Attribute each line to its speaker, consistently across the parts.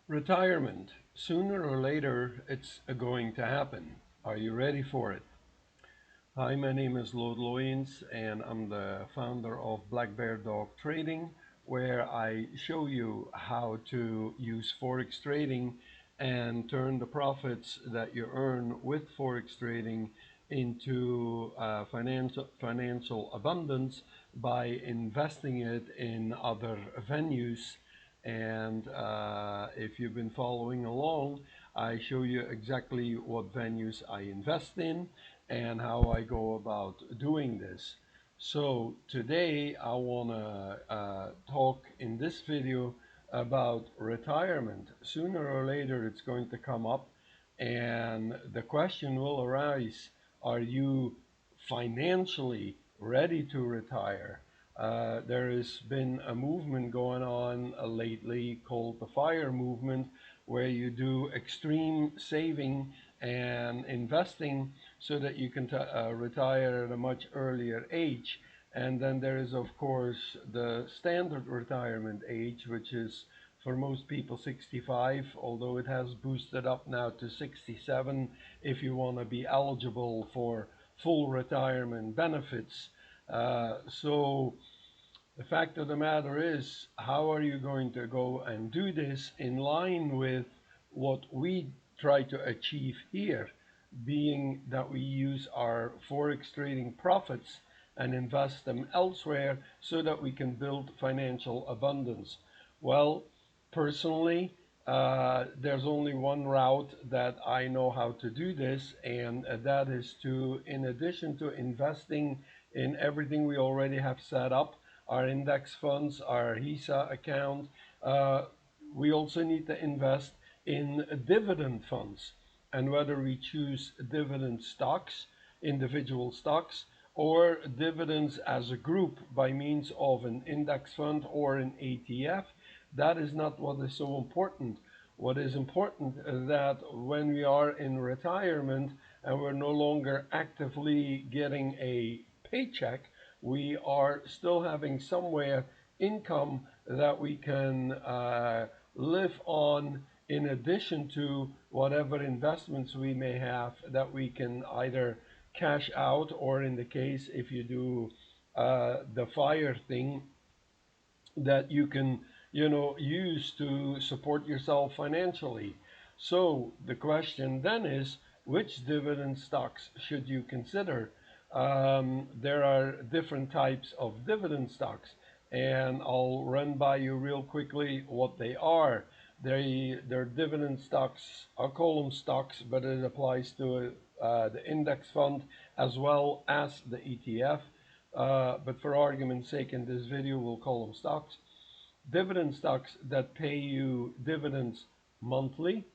Speaker 1: Retirement. Sooner or later, it's going to happen. Are you ready for it? Hi, my name is Lord Loyens, and I'm the founder of Black Bear Dog Trading, where I show you how to use Forex trading and turn the profits that you earn with Forex trading into financial abundance by investing it in other venues. And if you've been following along, I show you exactly what venues I invest in and how I go about doing this. So today I want to talk in this video about retirement. Sooner or later it's going to come up, and the question will arise, are you financially ready to retire? There has been a movement going on lately called the FIRE movement, where you do extreme saving and investing so that you can retire at a much earlier age. And then there is, of course, the standard retirement age, which is for most people 65, although it has boosted up now to 67 if you want to be eligible for full retirement benefits. So the fact of the matter is, how are you going to go and do this in line with what we try to achieve here, being that we use our Forex trading profits and invest them elsewhere so that we can build financial abundance? Well, personally, there's only one route that I know how to do this, and that is to, in addition to investing in everything we already have set up, our index funds, our HISA account, we also need to invest in dividend funds. And whether we choose dividend stocks, individual stocks, or dividends as a group by means of an index fund or an ETF, that is not what is so important. What is important is that when we are in retirement and we're no longer actively getting a paycheck, we are still having somewhere income that we can live on, in addition to whatever investments we may have that we can either cash out, or in the case if you do the FIRE thing, that you can use to support yourself financially. So the question then is, which dividend stocks should you consider? There are different types of dividend stocks, and I'll run by you real quickly what they are. They're dividend stocks. I'll call them stocks, but it applies to the index fund as well as the ETF. But for argument's sake, in this video, we'll call them stocks. Dividend stocks that pay you dividends monthly,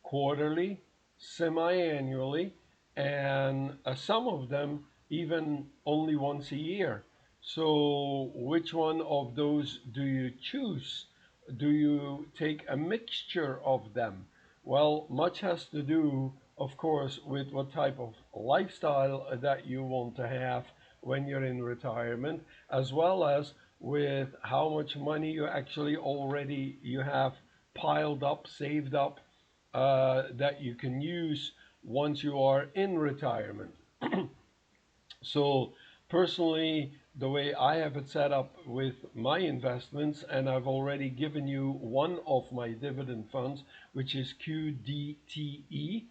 Speaker 1: quarterly, semi-annually, and some of them even only once a year. So which one of those do you choose? Do you take a mixture of them? Well, much has to do, of course, with what type of lifestyle that you want to have when you're in retirement, as well as with how much money you actually already you have piled up, saved up, that you can use once you are in retirement. So personally, the way I have it set up with my investments, and I've already given you one of my dividend funds, which is QDTE,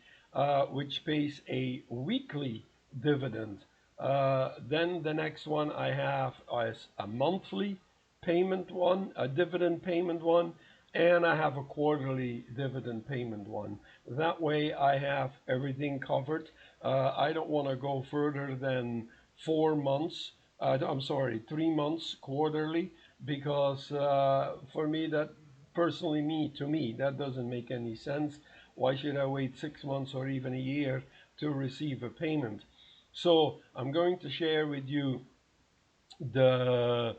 Speaker 1: which pays a weekly dividend. Then the next one I have is a monthly payment one, a dividend payment one, and I have a quarterly dividend payment one. That way I have everything covered. I don't want to go further than 4 months. I'm sorry, 3 months quarterly, because for me, that personally, to me, that doesn't make any sense. Why should I wait 6 months or even a year to receive a payment? So I'm going to share with you the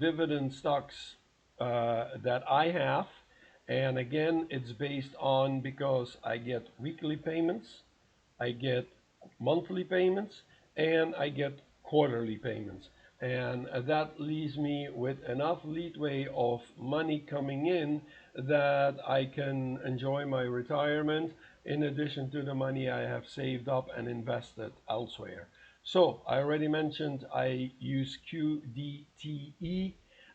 Speaker 1: dividend stocks that I have. And again, it's based on, because I get weekly payments, I get monthly payments, and I get quarterly payments. And that leaves me with enough leeway of money coming in that I can enjoy my retirement in addition to the money I have saved up and invested elsewhere. So I already mentioned I use QDTE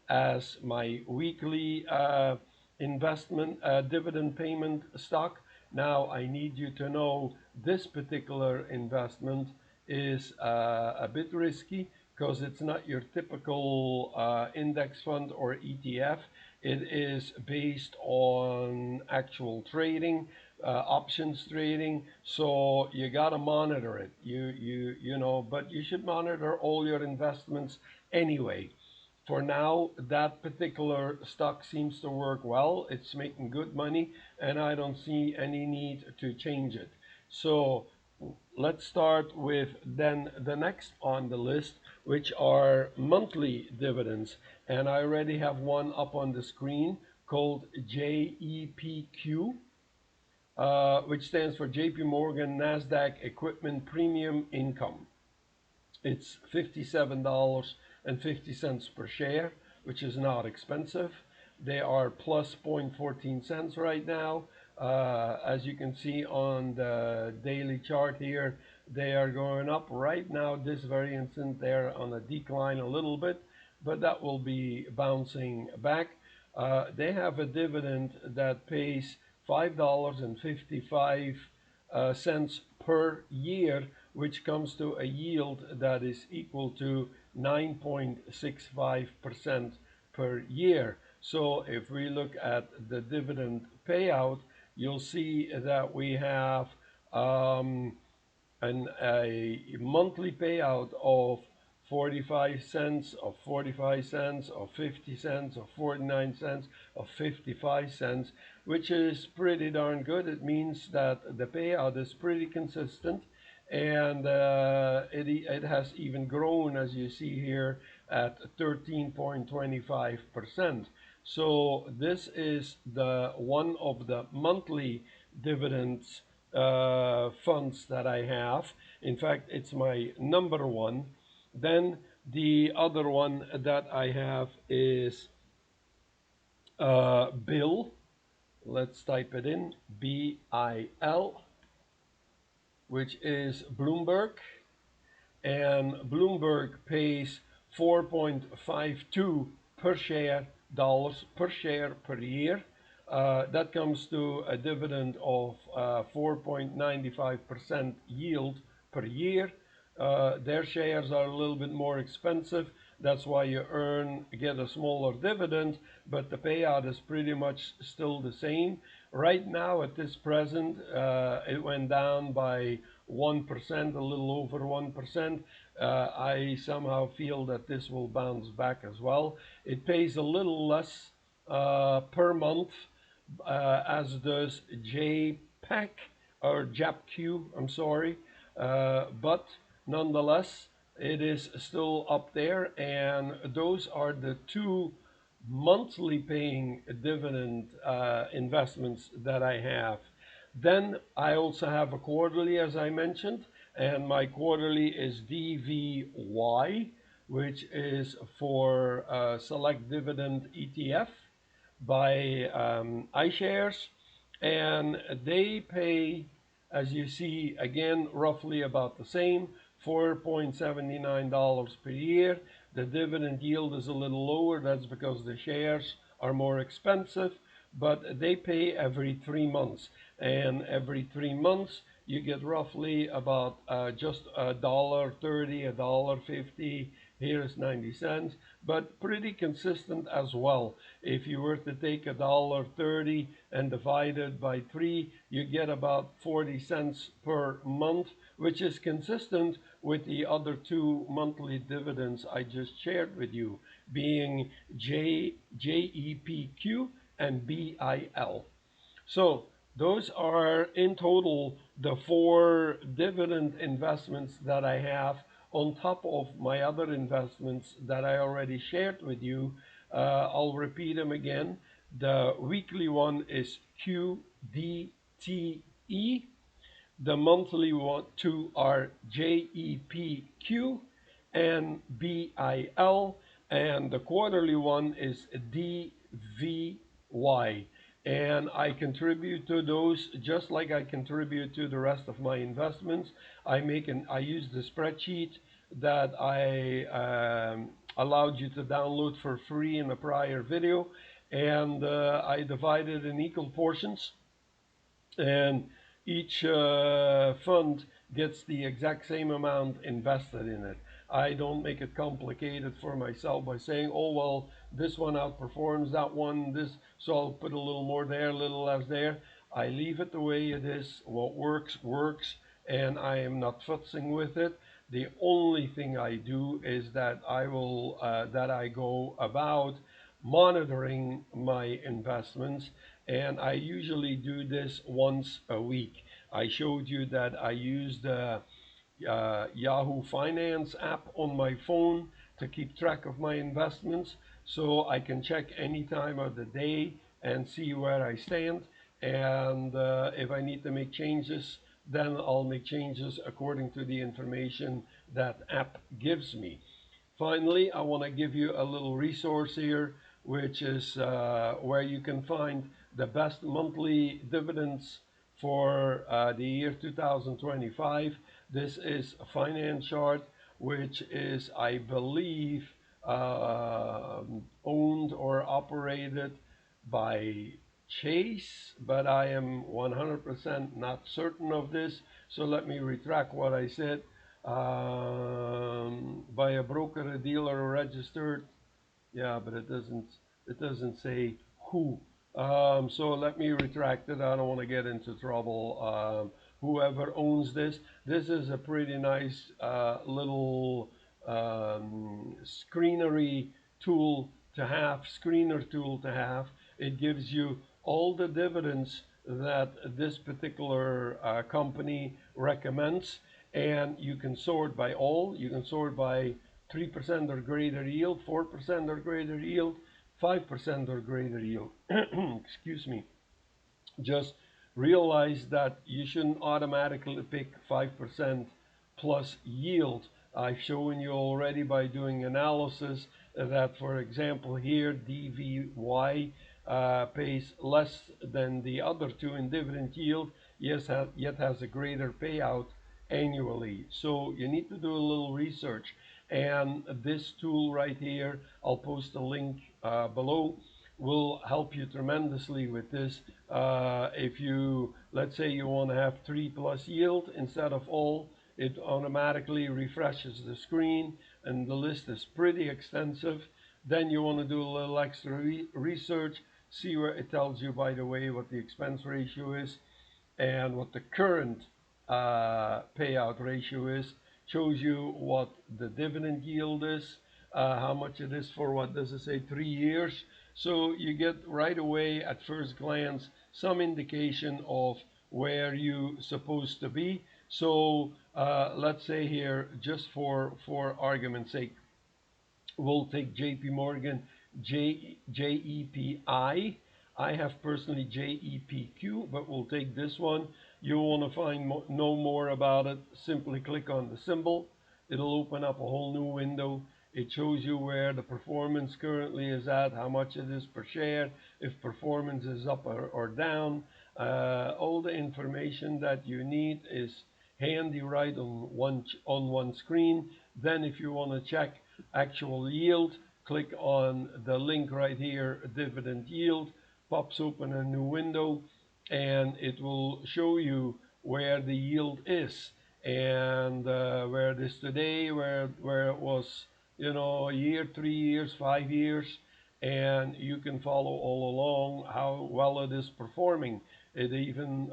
Speaker 1: as my weekly investment dividend payment stock. Now I need you to know this particular investment is a bit risky because it's not your typical index fund or ETF. It is based on actual trading, options trading. So you got to monitor it. You know, but you should monitor all your investments anyway. For now, that particular stock seems to work well. It's making good money, and I don't see any need to change it. So let's start with then the next on the list, which are monthly dividends. And I already have one up on the screen called JEPQ, which stands for JP Morgan Nasdaq Equipment Premium Income. It's $57.50 per share, which is not expensive. They are plus 0.14 cents right now. As you can see on the daily chart here, they are going up right now. This very instant, they're on a decline a little bit, but that will be bouncing back. They have a dividend that pays $5.55 cents per year, which comes to a yield that is equal to 9.65% per year. So if we look at the dividend payout, you'll see that we have a monthly payout of 45 cents, of 45 cents, of 50 cents, of 49 cents, of 55 cents, which is pretty darn good. It means that the payout is pretty consistent, and it has even grown, as you see here, at 13.25%. So this is the one of the monthly dividends funds that I have. In fact, it's my number one. Then the other one that I have is Bill. Let's type it in, BIL, which is Bloomberg. And Bloomberg pays 4.52 per share dollars per share per year. That comes to a dividend of 4.95% yield per year. Their shares are a little bit more expensive. That's why you get a smaller dividend, but the payout is pretty much still the same. Right now, at this present, it went down by 1%, a little over 1%. I somehow feel that this will bounce back as well. It pays a little less per month, as does JPEC or JEPQ, I'm sorry, but nonetheless, it is still up there, and those are the two monthly paying dividend investments that I have. Then I also have a quarterly, as I mentioned, and my quarterly is DVY, which is for Select Dividend ETF by iShares, and they pay, as you see, again, roughly about the same, $4.79 per year. The dividend yield is a little lower. That's because the shares are more expensive, but they pay every 3 months. And every 3 months, you get roughly about just $1.30, $1.50. Here is 90 cents, but pretty consistent as well. If you were to take $1.30 and divide it by 3, you get about 40 cents per month, which is consistent with the other two monthly dividends I just shared with you, being JEPQ and BIL. So those are in total the 4 dividend investments that I have on top of my other investments that I already shared with you. I'll repeat them again. The weekly one is QDTE. The monthly one two are JEPQ and BIL, and the quarterly one is DVY. And I contribute to those just like I contribute to the rest of my investments. I use the spreadsheet that I allowed you to download for free in a prior video, and I divide it in equal portions, and each fund gets the exact same amount invested in it. I don't make it complicated for myself by saying, oh, well, this one outperforms that one, this, so I'll put a little more there, a little less there. I leave it the way it is. What works, works, and I am not futzing with it. The only thing I do is that I go about monitoring my investments, and I usually do this once a week. I showed you that I use the Yahoo Finance app on my phone to keep track of my investments, so I can check any time of the day and see where I stand. And if I need to make changes, then I'll make changes according to the information that app gives me. Finally, I want to give you a little resource here, which is where you can find the best monthly dividends for the year 2025. This is a finance chart, which is, I believe, owned or operated by Chase, but I am 100% not certain of this. So let me retract what I said. By a broker, a dealer, or registered. Yeah, but it doesn't say who. So let me retract it. I don't want to get into trouble. Whoever owns this is a pretty nice little screener tool to have. It gives you all the dividends that this particular company recommends, and you can sort by all. You can sort by 3% or greater yield, 4% or greater yield, 5% or greater yield. Excuse me. Just realize that you shouldn't automatically pick 5% plus yield. I've shown you already by doing analysis that, for example, here DVY pays less than the other two in dividend yield, yet has a greater payout annually. So you need to do a little research. And this tool right here, I'll post a link below, will help you tremendously with this. If you, let's say you want to have 3+ yield instead of all, it automatically refreshes the screen, and the list is pretty extensive. Then you want to do a little extra research, see where it tells you, by the way, what the expense ratio is and what the current payout ratio is. Shows you what the dividend yield is, how much it is for, what does it say, 3 years. So you get right away at first glance some indication of where you supposed to be. So let's say here, just for argument's sake, we'll take JP Morgan JEPI. I have personally JEPQ, but we'll take this one. You want to know more about it, simply click on the symbol. It'll open up a whole new window. It shows you where the performance currently is at, how much it is per share, if performance is up or down. All the information that you need is handy right on one screen. Then if you want to check actual yield, click on the link right here, dividend yield, pops open a new window, and it will show you where the yield is, and where it is today, where it was, a year, 3 years, 5 years, and you can follow all along how well it is performing. It even,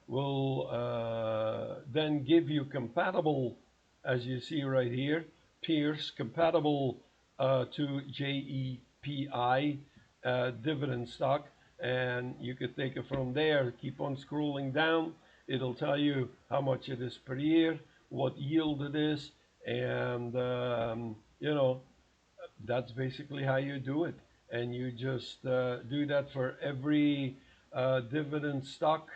Speaker 1: will then give you compatible, as you see right here, peers compatible to JEPI dividend stock, and you could take it from there. Keep on scrolling down. It'll tell you how much it is per year, what yield it is, and that's basically how you do it. And you just do that for every dividend stock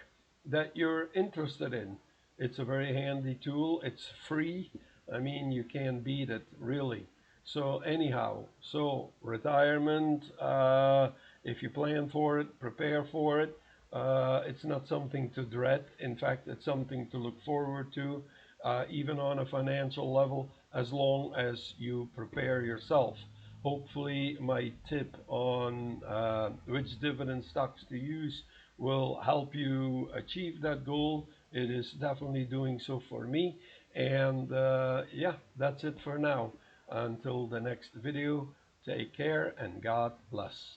Speaker 1: that you're interested in. It's a very handy tool. It's free. I mean, you can't beat it, really. So anyhow, so retirement, if you plan for it, prepare for it. It's not something to dread. In fact, it's something to look forward to, even on a financial level, as long as you prepare yourself. Hopefully, my tip on which dividend stocks to use will help you achieve that goal. It is definitely doing so for me. And yeah, that's it for now. Until the next video, take care and God bless.